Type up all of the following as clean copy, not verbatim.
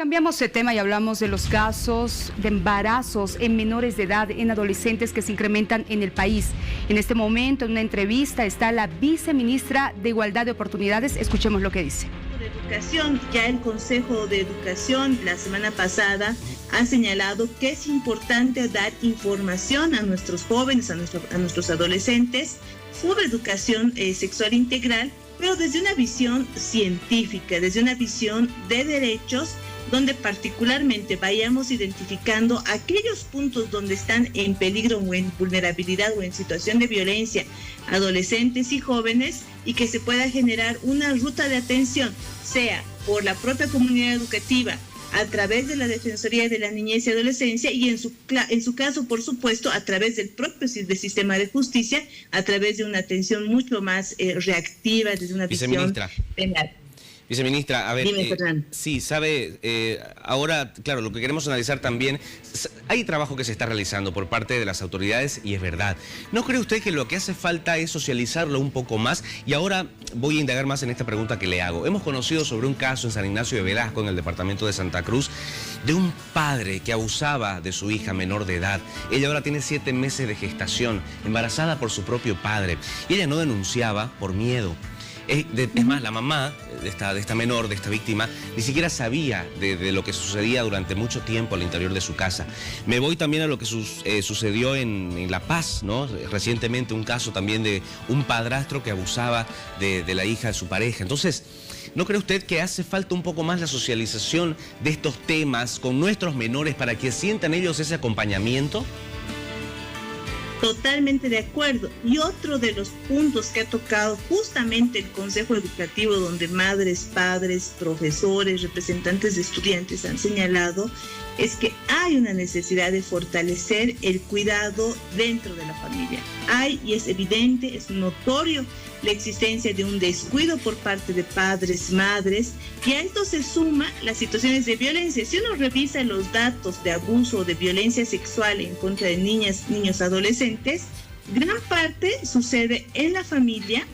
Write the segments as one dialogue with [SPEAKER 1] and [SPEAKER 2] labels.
[SPEAKER 1] Cambiamos de tema y hablamos de los casos de embarazos en menores de edad, en adolescentes que se incrementan en el país. En este momento, en una entrevista, está la viceministra de Igualdad de Oportunidades. Escuchemos lo que dice.
[SPEAKER 2] De Educación, ya el Consejo de Educación la semana pasada ha señalado que es importante dar información a nuestros jóvenes, a nuestros adolescentes sobre educación sexual integral, pero desde una visión científica, desde una visión de derechos, donde particularmente vayamos identificando aquellos puntos donde están en peligro o en vulnerabilidad o en situación de violencia adolescentes y jóvenes, y que se pueda generar una ruta de atención, sea por la propia comunidad educativa, a través de la Defensoría de la Niñez y Adolescencia y en su caso, por supuesto, a través del propio sistema de justicia, a través de una atención mucho más reactiva, desde una visión penal.
[SPEAKER 3] Viceministra, a ver,
[SPEAKER 2] Dime,
[SPEAKER 3] sí, sabe, ahora, claro, lo que queremos analizar también, hay trabajo que se está realizando por parte de las autoridades y es verdad. ¿No cree usted que lo que hace falta es socializarlo un poco más? Y ahora voy a indagar más en esta pregunta que le hago. Hemos conocido sobre un caso en San Ignacio de Velasco, en el departamento de Santa Cruz, de un padre que abusaba de su hija menor de edad. Ella ahora tiene 7 meses de gestación, embarazada por su propio padre. Y ella no denunciaba por miedo. Es más, la mamá de esta menor, de esta víctima, ni siquiera sabía de lo que sucedía durante mucho tiempo al interior de su casa. Me voy también a lo que sucedió en La Paz, ¿no? Recientemente un caso también de un padrastro que abusaba de la hija de su pareja. Entonces, ¿no cree usted que hace falta un poco más la socialización de estos temas con nuestros menores para que sientan ellos ese acompañamiento?
[SPEAKER 2] Totalmente de acuerdo. Y otro de los puntos que ha tocado justamente el Consejo Educativo, donde madres, padres, profesores, representantes de estudiantes han señalado, es que hay una necesidad de fortalecer el cuidado dentro de la familia. Hay, y es evidente, es notorio, la existencia de un descuido por parte de padres, madres, y a esto se suma las situaciones de violencia. Si uno revisa los datos de abuso o de violencia sexual en contra de niñas, niños, adolescentes, gran parte sucede en la familia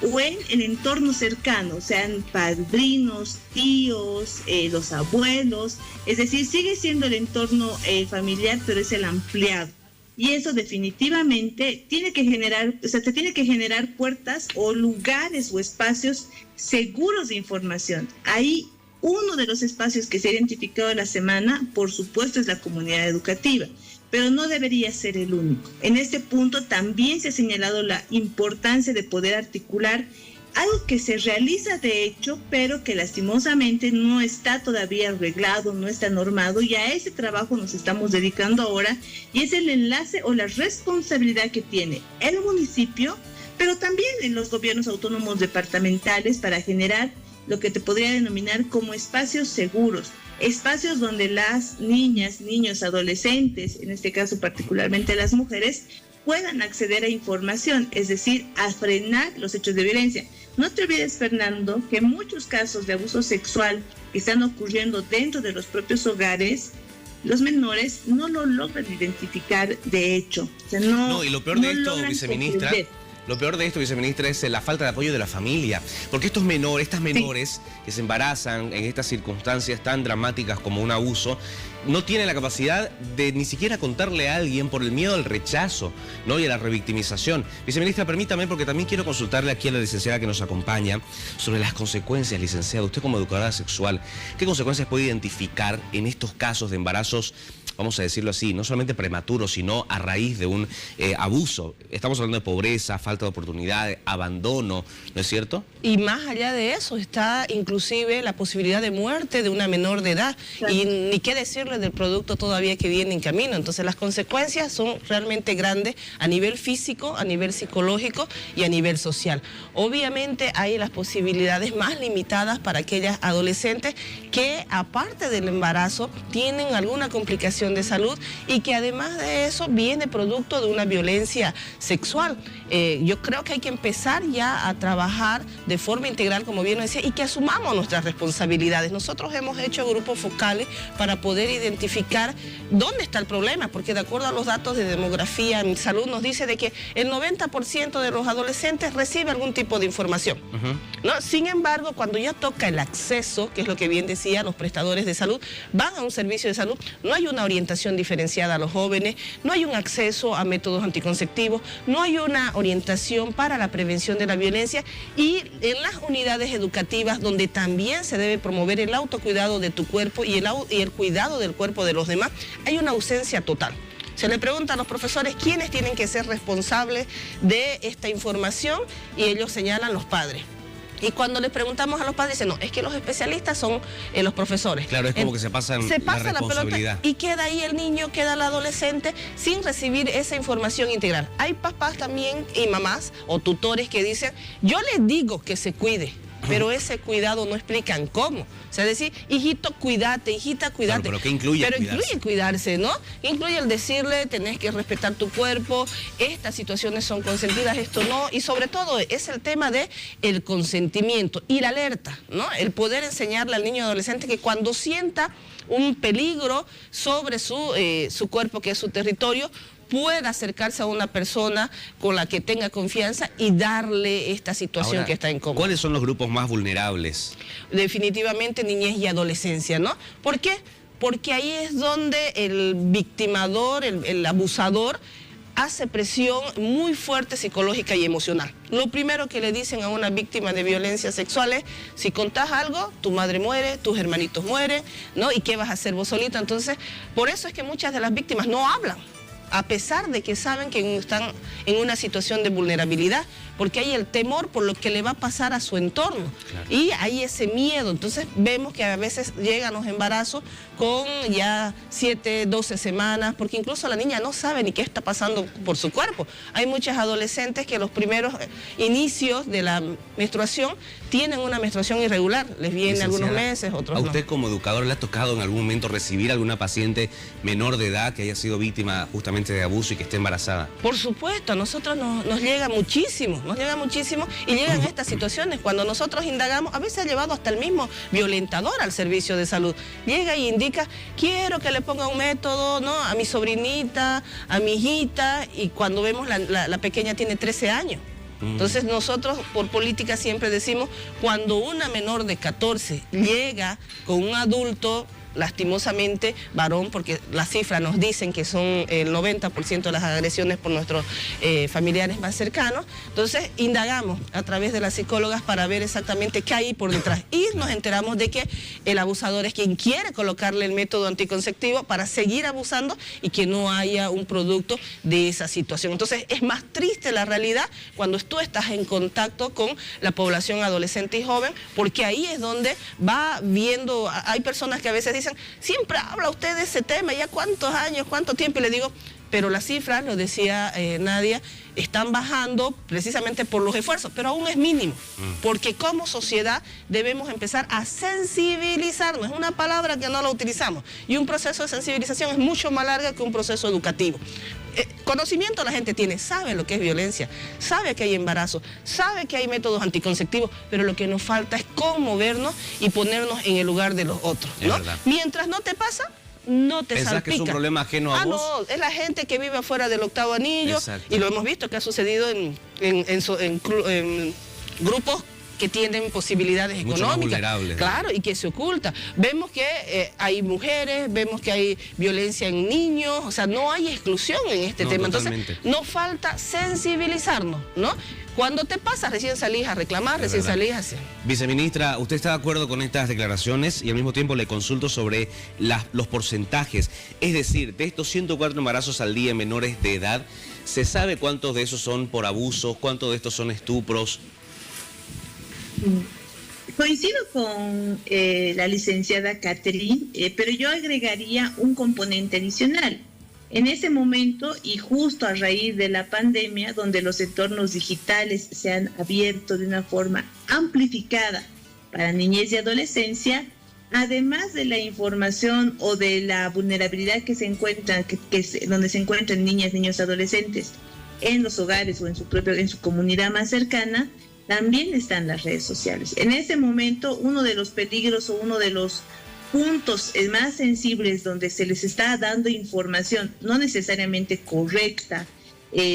[SPEAKER 2] o en el entorno cercano, sean padrinos, tíos, los abuelos, es decir, sigue siendo el entorno familiar, pero es el ampliado. Y eso definitivamente tiene que generar, se tiene que generar puertas o lugares o espacios seguros de información. Ahí uno de los espacios que se ha identificado la semana, por supuesto, es la comunidad educativa, pero no debería ser el único. En este punto también se ha señalado la importancia de poder articular algo que se realiza de hecho, pero que lastimosamente no está todavía arreglado, no está normado, y a ese trabajo nos estamos dedicando ahora, y es el enlace o la responsabilidad que tiene el municipio, pero también en los gobiernos autónomos departamentales, para generar lo que te podría denominar como espacios seguros, espacios donde las niñas, niños, adolescentes, en este caso particularmente las mujeres, puedan acceder a información, es decir, a frenar los hechos de violencia. No te olvides, Fernando, que muchos casos de abuso sexual que están ocurriendo dentro de los propios hogares, los menores no lo logran identificar de hecho. O sea,
[SPEAKER 3] y lo peor de esto, viceministra, es la falta de apoyo de la familia. Porque estos menores, estas menores que se embarazan en estas circunstancias tan dramáticas como un abuso, no tienen la capacidad de ni siquiera contarle a alguien por el miedo al rechazo, ¿no? Y a la revictimización. Viceministra, permítame, porque también quiero consultarle aquí a la licenciada que nos acompaña sobre las consecuencias, licenciada. Usted como educadora sexual, ¿qué consecuencias puede identificar en estos casos de embarazos, vamos a decirlo así, no solamente prematuros, sino a raíz de un abuso? Estamos hablando de pobreza, falta de oportunidades, abandono, ¿no es cierto?
[SPEAKER 4] Y más allá de eso está inclusive la posibilidad de muerte de una menor de edad. Claro. Y ni qué decirle del producto todavía que viene en camino. Entonces las consecuencias son realmente grandes a nivel físico, a nivel psicológico y a nivel social. Obviamente hay las posibilidades más limitadas para aquellas adolescentes que aparte del embarazo tienen alguna complicación situación de salud y que además de eso viene producto de una violencia sexual. Yo creo que hay que empezar ya a trabajar de forma integral, como bien lo decía, y que asumamos nuestras responsabilidades. Nosotros hemos hecho grupos focales para poder identificar dónde está el problema, porque de acuerdo a los datos de demografía en salud nos dice de que el 90% de los adolescentes recibe algún tipo de información, ¿no? Sin embargo, cuando ya toca el acceso, que es lo que bien decía, los prestadores de salud van a un servicio de salud, no hay una orientación diferenciada a los jóvenes, no hay un acceso a métodos anticonceptivos, no hay una orientación para la prevención de la violencia, y en las unidades educativas donde también se debe promover el autocuidado de tu cuerpo y el cuidado del cuerpo de los demás, hay una ausencia total. Se le pregunta a los profesores quiénes tienen que ser responsables de esta información y ellos señalan los padres. Y cuando les preguntamos a los padres, dicen, no, es que los especialistas son los profesores.
[SPEAKER 3] Claro, es como que se pasa la responsabilidad.
[SPEAKER 4] Y queda ahí el niño, queda el adolescente sin recibir esa información integral. Hay papás también y mamás o tutores que dicen, yo les digo que se cuide, pero ese cuidado no explican cómo. O sea, decir, hijito, cuídate, hijita, cuídate.
[SPEAKER 3] Claro, pero ¿qué incluye
[SPEAKER 4] Pero
[SPEAKER 3] cuidarse?
[SPEAKER 4] Incluye cuidarse, ¿no? Incluye el decirle, tenés que respetar tu cuerpo, estas situaciones son consentidas, esto no. Y sobre todo es el tema de el consentimiento y la alerta, ¿no? El poder enseñarle al niño adolescente que cuando sienta un peligro sobre su cuerpo, que es su territorio, pueda acercarse a una persona con la que tenga confianza y darle esta situación. Ahora, que está incómoda.
[SPEAKER 3] ¿Cuáles son los grupos más vulnerables?
[SPEAKER 4] Definitivamente niñez y adolescencia, ¿no? ¿Por qué? Porque ahí es donde el victimador, el abusador, hace presión muy fuerte psicológica y emocional. Lo primero que le dicen a una víctima de violencia sexual es, si contás algo, tu madre muere, tus hermanitos mueren, ¿no? ¿Y qué vas a hacer vos solita? Entonces, por eso es que muchas de las víctimas no hablan, a pesar de que saben que están en una situación de vulnerabilidad, porque hay el temor por lo que le va a pasar a su entorno. Claro. Y hay ese miedo. Entonces vemos que a veces llegan los embarazos con ya 7, 12 semanas, porque incluso la niña no sabe ni qué está pasando por su cuerpo. Hay muchas adolescentes que los primeros inicios de la menstruación tienen una menstruación irregular, les viene algunos meses, otros no.
[SPEAKER 3] ¿A usted como educador le ha tocado en algún momento recibir alguna paciente menor de edad que haya sido víctima justamente de abuso y que esté embarazada?
[SPEAKER 4] Por supuesto, a nosotros nos llega muchísimo y llegan estas situaciones. Cuando nosotros indagamos, a veces ha llevado hasta el mismo violentador al servicio de salud. Llega y indica, quiero que le ponga un método, ¿no?, a mi sobrinita, a mi hijita, y cuando vemos la pequeña tiene 13 años. Entonces nosotros por política siempre decimos, cuando una menor de 14 llega con un adulto, lastimosamente varón, porque las cifras nos dicen que son el 90% de las agresiones por nuestros familiares más cercanos, entonces indagamos a través de las psicólogas para ver exactamente qué hay por detrás y nos enteramos de que el abusador es quien quiere colocarle el método anticonceptivo para seguir abusando y que no haya un producto de esa situación. Entonces es más triste la realidad cuando tú estás en contacto con la población adolescente y joven, porque ahí es donde va viendo, hay personas que a veces dicen, siempre habla usted de ese tema, ya cuántos años, cuánto tiempo, y le digo, pero las cifras, lo decía Nadia, están bajando precisamente por los esfuerzos, pero aún es mínimo, porque como sociedad debemos empezar a sensibilizarnos, es una palabra que no la utilizamos, y un proceso de sensibilización es mucho más largo que un proceso educativo. Conocimiento la gente tiene, sabe lo que es violencia, sabe que hay embarazo, sabe que hay métodos anticonceptivos, pero lo que nos falta es conmovernos y ponernos en el lugar de los otros, ¿no? Mientras no te pasa, no te salpica. ¿Pensás que
[SPEAKER 3] es un problema ajeno a vos?
[SPEAKER 4] No, es la gente que vive afuera del octavo anillo. Exacto. Y lo hemos visto que ha sucedido en grupos que tienen posibilidades económicas. Mucho más vulnerables. Claro, y que se oculta. Vemos que hay mujeres, vemos que hay violencia en niños, o sea, no hay exclusión en este tema. Totalmente. Entonces, nos falta sensibilizarnos, ¿no? Cuando te pasa, recién salís a reclamar, recién salís a hacer.
[SPEAKER 3] Viceministra, ¿usted está de acuerdo con estas declaraciones? Y al mismo tiempo le consulto sobre los porcentajes. Es decir, de estos 104 embarazos al día en menores de edad, ¿se sabe cuántos de esos son por abusos, cuántos de estos son estupros?
[SPEAKER 2] Coincido con la licenciada Catherine, pero yo agregaría un componente adicional. En ese momento, y justo a raíz de la pandemia, donde los entornos digitales se han abierto de una forma amplificada para niñez y adolescencia, además de la información o de la vulnerabilidad que se encuentra, donde se encuentran niñas, niños, adolescentes en los hogares o en su comunidad más cercana, también están las redes sociales. En ese momento, uno de los peligros o uno de los puntos más sensibles donde se les está dando información no necesariamente correcta,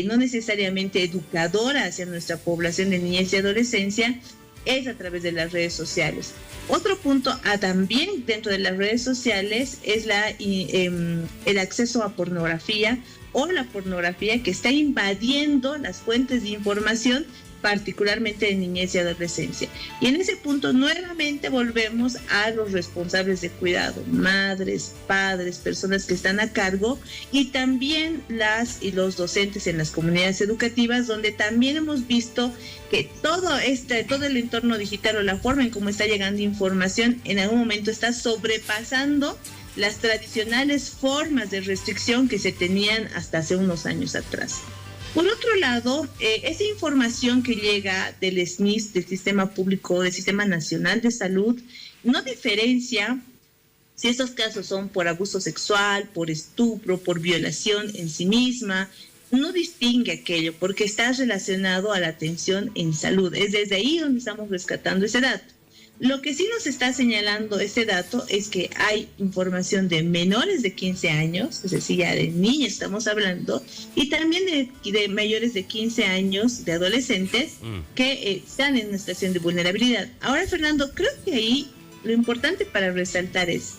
[SPEAKER 2] no necesariamente educadora hacia nuestra población de niñez y adolescencia, es a través de las redes sociales. Otro punto también dentro de las redes sociales es el acceso a pornografía o la pornografía que está invadiendo las fuentes de información, particularmente de niñez y adolescencia. Y en ese punto nuevamente volvemos a los responsables de cuidado, madres, padres, personas que están a cargo, y también las y los docentes en las comunidades educativas, donde también hemos visto que todo el entorno digital o la forma en cómo está llegando información en algún momento está sobrepasando las tradicionales formas de restricción que se tenían hasta hace unos años atrás. Por otro lado, esa información que llega del SNIS, del Sistema Público, del Sistema Nacional de Salud, no diferencia si esos casos son por abuso sexual, por estupro, por violación en sí misma, no distingue aquello porque está relacionado a la atención en salud. Es desde ahí donde estamos rescatando ese dato. Lo que sí nos está señalando este dato es que hay información de menores de 15 años, es decir, ya de niñas estamos hablando, y también de mayores de 15 años, de adolescentes, que están en una situación de vulnerabilidad. Ahora, Fernando, creo que ahí lo importante para resaltar es,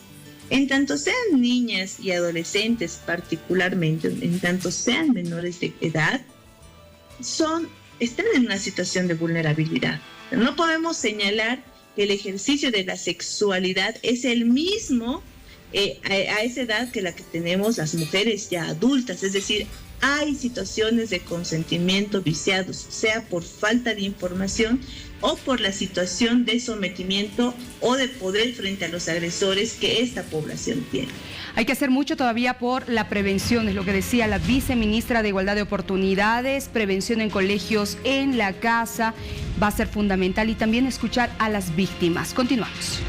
[SPEAKER 2] en tanto sean niñas y adolescentes particularmente, en tanto sean menores de edad, están en una situación de vulnerabilidad. No podemos señalar que el ejercicio de la sexualidad es el mismo a esa edad que la que tenemos las mujeres ya adultas, es decir, hay situaciones de consentimiento viciados, sea por falta de información o por la situación de sometimiento o de poder frente a los agresores que esta población tiene.
[SPEAKER 1] Hay que hacer mucho todavía por la prevención, es lo que decía la viceministra de Igualdad de Oportunidades, prevención en colegios, en la casa, va a ser fundamental, y también escuchar a las víctimas. Continuamos.